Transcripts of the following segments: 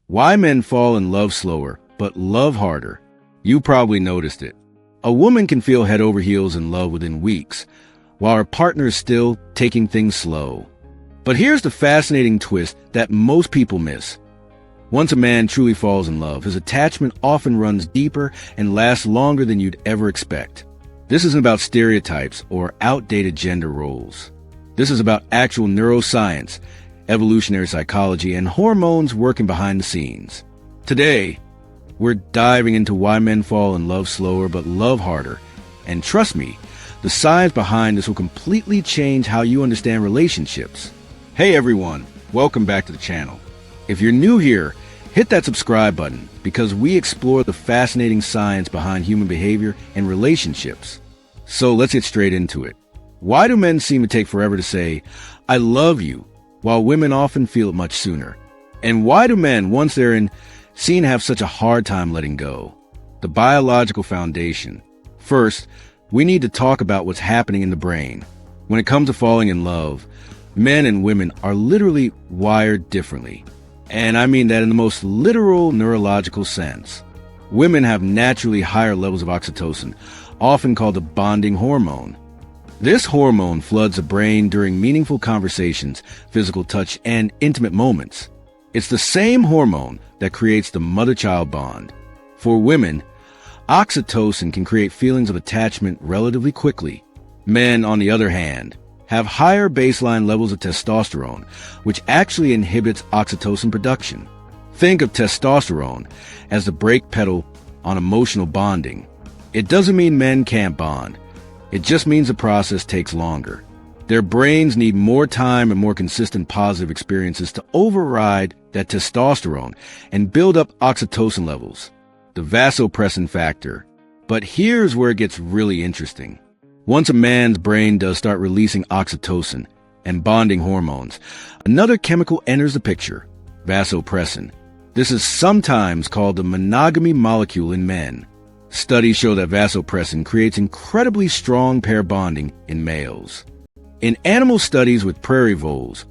Why men fall in love slower, but love harder. You probably noticed it. A woman can feel head over heels in love within weeks, while her partner is still taking things slow. But here's the fascinating twist that most people miss. Once a man truly falls in love, his attachment often runs deeper and lasts longer than you'd ever expect. This isn't about stereotypes or outdated gender roles. This is about actual neuroscience, evolutionary psychology, and hormones working behind the scenes. Today, we're diving into why men fall in love slower but love harder. And trust me, the science behind this will completely change how you understand relationships. Hey everyone, welcome back to the channel. If you're new here, hit that subscribe button because we explore the fascinating science behind human behavior and relationships. So let's get straight into it. Why do men seem to take forever to say, "I love you," while women often feel it much sooner? And why do men, once they're in, seem to have such a hard time letting go? The biological foundation. First, we need to talk about what's happening in the brain. When it comes to falling in love, men and women are literally wired differently. And I mean that in the most literal neurological sense. Women have naturally higher levels of oxytocin, often called the bonding hormone. This hormone floods the brain during meaningful conversations, physical touch, and intimate moments. It's the same hormone that creates the mother-child bond. For women, oxytocin can create feelings of attachment relatively quickly. Men, on the other hand, have higher baseline levels of testosterone, which actually inhibits oxytocin production. Think of testosterone as the brake pedal on emotional bonding. It doesn't mean men can't bond. It just means the process takes longer. Their brains need more time and more consistent positive experiences to override that testosterone and build up oxytocin levels, the vasopressin factor. But here's where it gets really interesting. Once a man's brain does start releasing oxytocin and bonding hormones, another chemical enters the picture, vasopressin. This is sometimes called the monogamy molecule in men. Studies show that vasopressin creates incredibly strong pair bonding in males. In animal studies with prairie voles,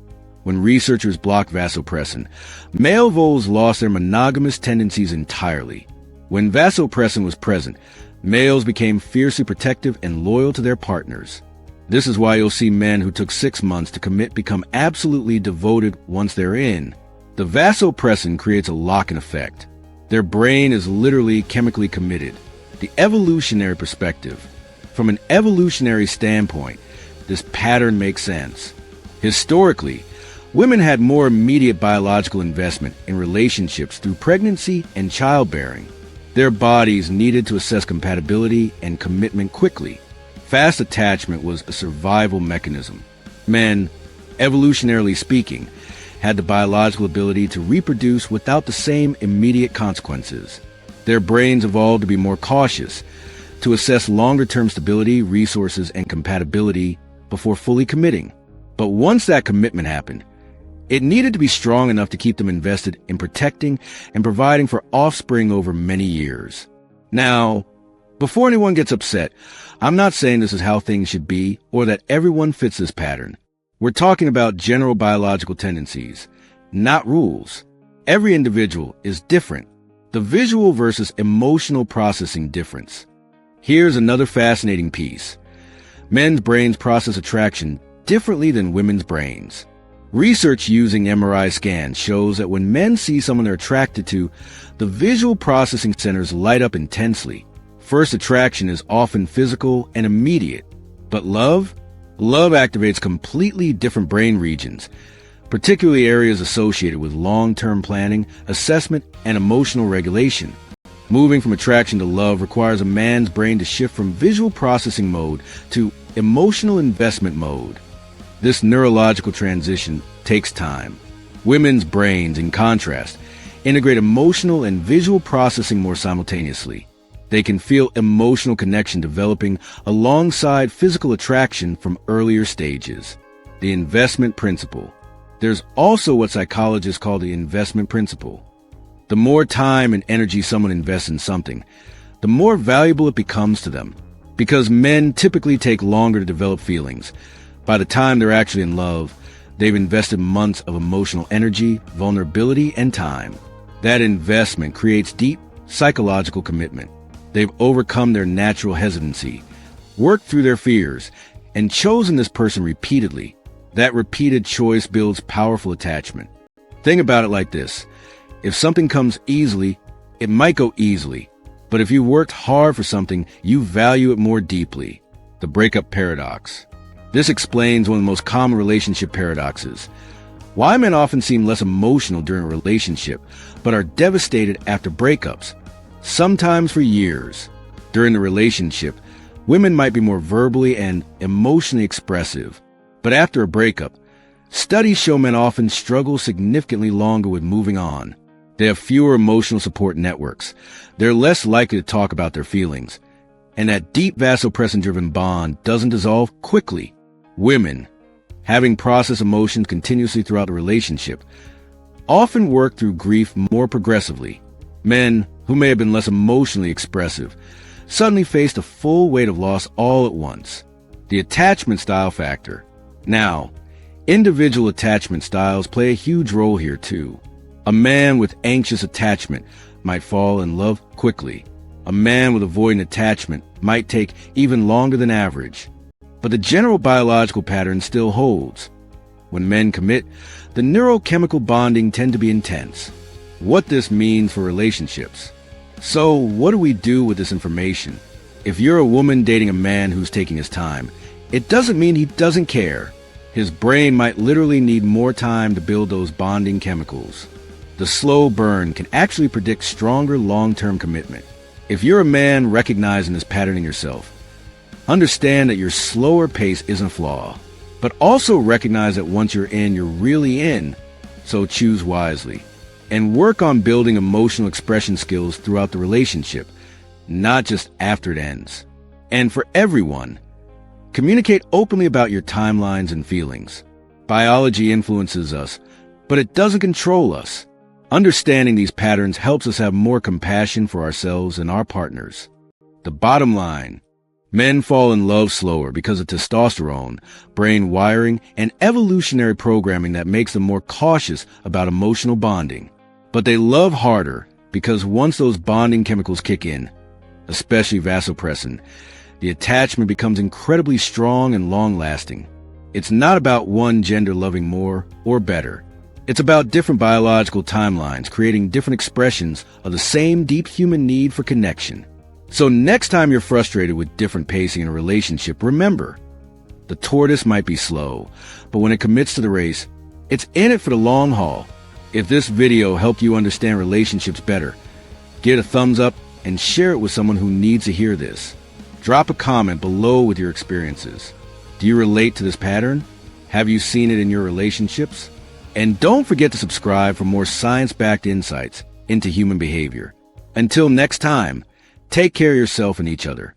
when researchers blocked vasopressin, male voles lost their monogamous tendencies entirely. When vasopressin was present, males became fiercely protective and loyal to their partners. This is why you'll see men who took 6 months to commit become absolutely devoted once they're in. The vasopressin creates a lock-in effect. Their brain is literally chemically committed. The evolutionary perspective. From an evolutionary standpoint, this pattern makes sense. Historically, women had more immediate biological investment in relationships through pregnancy and childbearing. Their bodies needed to assess compatibility and commitment quickly. Fast attachment was a survival mechanism. Men, evolutionarily speaking, had the biological ability to reproduce without the same immediate consequences. Their brains evolved to be more cautious, to assess longer-term stability, resources, and compatibility before fully committing. But once that commitment happened, it needed to be strong enough to keep them invested in protecting and providing for offspring over many years. Now, before anyone gets upset, I'm not saying this is how things should be or that everyone fits this pattern. We're talking about general biological tendencies, not rules. Every individual is different. The visual versus emotional processing difference. Here's another fascinating piece. Men's brains process attraction differently than women's brains. Research using MRI scans shows that when men see someone they're attracted to, the visual processing centers light up intensely. First attraction is often physical and immediate. But love? Love activates completely different brain regions, particularly areas associated with long-term planning, assessment, and emotional regulation. Moving from attraction to love requires a man's brain to shift from visual processing mode to emotional investment mode. This neurological transition takes time. Women's brains, in contrast, integrate emotional and visual processing more simultaneously. They can feel emotional connection developing alongside physical attraction from earlier stages. The investment principle. There's also what psychologists call the investment principle. The more time and energy someone invests in something, the more valuable it becomes to them. Because men typically take longer to develop feelings. By the time they're actually in love, they've invested months of emotional energy, vulnerability, and time. That investment creates deep psychological commitment. They've overcome their natural hesitancy, worked through their fears, and chosen this person repeatedly. That repeated choice builds powerful attachment. Think about it like this. If something comes easily, it might go easily. But if you worked hard for something, you value it more deeply. The breakup paradox. This explains one of the most common relationship paradoxes. Why men often seem less emotional during a relationship, but are devastated after breakups, sometimes for years. During the relationship, women might be more verbally and emotionally expressive. But after a breakup, studies show men often struggle significantly longer with moving on. They have fewer emotional support networks. They're less likely to talk about their feelings. And that deep vasopressin-driven bond doesn't dissolve quickly. Women, having processed emotions continuously throughout the relationship, often work through grief more progressively. Men, who may have been less emotionally expressive, suddenly face the full weight of loss all at once. The attachment style factor. Now, individual attachment styles play a huge role here too. A man with anxious attachment might fall in love quickly. A man with avoidant attachment might take even longer than average. But the general biological pattern still holds. When men commit, the neurochemical bonding tend to be intense. What this means for relationships. So, what do we do with this information? If you're a woman dating a man who's taking his time, it doesn't mean he doesn't care. His brain might literally need more time to build those bonding chemicals. The slow burn can actually predict stronger long-term commitment. If you're a man recognizing this pattern in yourself, understand that your slower pace isn't a flaw, but also recognize that once you're in, you're really in, so choose wisely. And work on building emotional expression skills throughout the relationship, not just after it ends. And for everyone, communicate openly about your timelines and feelings. Biology influences us, but it doesn't control us. Understanding these patterns helps us have more compassion for ourselves and our partners. The bottom line, men fall in love slower because of testosterone, brain wiring, and evolutionary programming that makes them more cautious about emotional bonding. But they love harder because once those bonding chemicals kick in, especially vasopressin, the attachment becomes incredibly strong and long-lasting. It's not about one gender loving more or better. It's about different biological timelines creating different expressions of the same deep human need for connection. So next time you're frustrated with different pacing in a relationship, remember, the tortoise might be slow, but when it commits to the race, it's in it for the long haul. If this video helped you understand relationships better, give it a thumbs up and share it with someone who needs to hear this. Drop a comment below with your experiences. Do you relate to this pattern? Have you seen it in your relationships? And don't forget to subscribe for more science-backed insights into human behavior. Until next time, take care of yourself and each other.